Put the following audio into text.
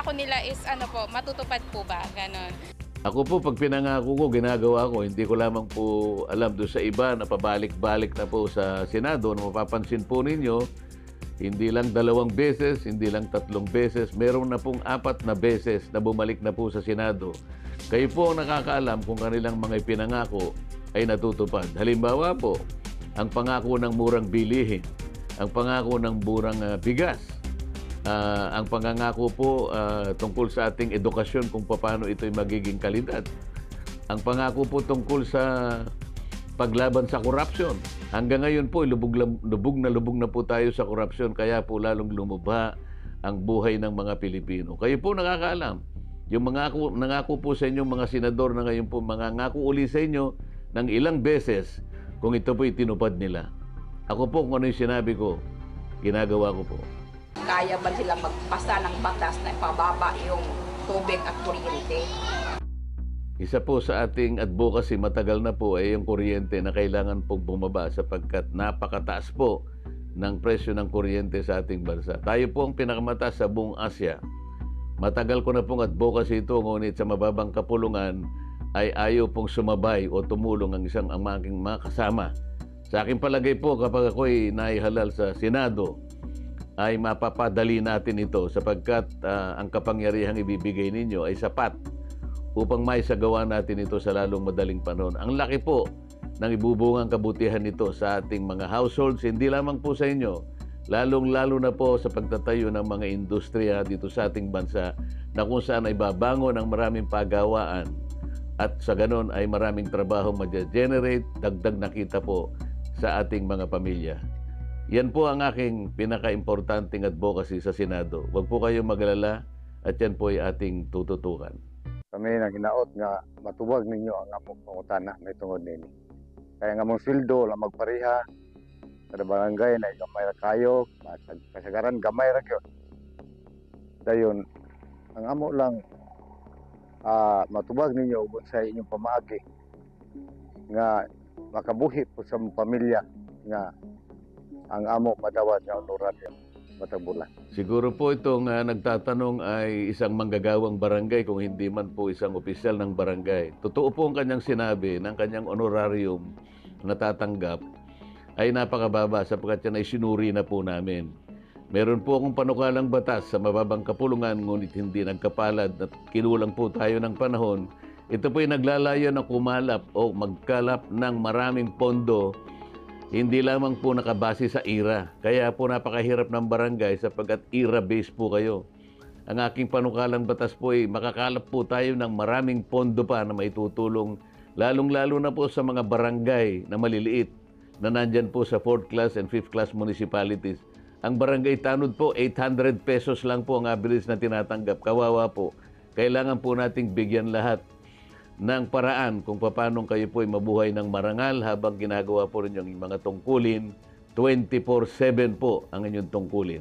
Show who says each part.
Speaker 1: pangako nila is ano po, matutupad po ba? Gano'n.
Speaker 2: Ako po, pag pinangako ko, ginagawa ko. Hindi ko lamang po alam doon sa iba na pabalik-balik na po sa Senado. Na mapapansin po ninyo, hindi lang 2 beses, hindi lang 3 beses, meron na pong 4 na beses na bumalik na po sa Senado. Kayo po ang nakakaalam kung kanilang mga ipinangako ay natutupad. Halimbawa po, ang pangako ng murang bilihin, ang pangako ng murang bigas, ang pangangako po tungkol sa ating edukasyon kung paano ito'y magiging kalidad. Ang pangako po tungkol sa paglaban sa korupsyon. Hanggang ngayon po, lubog na po tayo sa korupsyon, kaya po lalong lumubha ang buhay ng mga Pilipino. Kayo po nakakaalam. Yung nangako po sa inyo mga senador na ngayon po, mangangako uli sa inyo ng ilang beses kung ito po itinupad nila. Ako po, kung ano yung sinabi ko, ginagawa ko po.
Speaker 3: Kaya ba sila magpasa ng batas na ipababa yung tubig at kuryente?
Speaker 2: Isa po sa ating advocacy matagal na po ay yung kuryente na kailangan pong bumaba sapagkat napakataas po ng presyo ng kuryente sa ating bansa. Tayo po ang pinakamataas sa buong Asia. Matagal ko na pong advocacy ito, ngunit sa mababang kapulungan ay ayaw pong sumabay o tumulong ang aking mga kasama. Sa aking palagay po, kapag ako'y naihalal sa Senado, ay mapapadali natin ito sapagkat ang kapangyarihang ibibigay ninyo ay sapat upang maisagawa natin ito sa lalong madaling panahon. Ang laki po ng ibubungang kabutihan nito sa ating mga households, hindi lamang po sa inyo, lalong-lalo na po sa pagtatayo ng mga industriya dito sa ating bansa na kung saan ay babangon ng maraming pagawaan at sa ganon ay maraming trabaho ma-generate, dagdag na kita po sa ating mga pamilya. Yan po ang aking pinaka-importanting advocacy sa Senado. Huwag po kayong magalala at yan po ay ating tututukan.
Speaker 4: Kami nang hinaot nga matubag ninyo ang among pangutana may tungod nini. Kaya nga mong sildo lang magpareha kada barangay na gamay ra kayo, kasagaran gamay ra gyud. Dayon ang amo lang matubag ninyo ubod sa inyong pamaagi nga makabuhi po sa pamilya nga ang amo madawat nga honoraryo matag bulan.
Speaker 2: Siguro po itong nagtatanong ay isang manggagawang barangay kung hindi man po isang opisyal ng barangay. Totoo po ang kanyang sinabi ng kanyang honorarium na tatanggap ay napakababa sapagkat yan ay sinuri na po namin. Meron po akong panukalang batas sa mababang kapulungan ngunit hindi nagkapalad at kinulang po tayo ng panahon. Ito po ay naglalayo na kumalap o magkalap ng maraming pondo. Hindi lamang po nakabase sa IRA. Kaya po napakahirap ng barangay sapagkat IRA-based po kayo. Ang aking panukalang batas po ay makakalap po tayo ng maraming pondo pa na maitutulong lalong-lalo na po sa mga barangay na maliliit na nandyan po sa 4th class and 5th class municipalities. Ang barangay tanod po, 800 pesos lang po ang abilis na tinatanggap. Kawawa po. Kailangan po nating bigyan lahat ng paraan kung paano kayo po ay mabuhay ng marangal habang ginagawa po rin yung mga tungkulin. 24/7 po ang inyong tungkulin.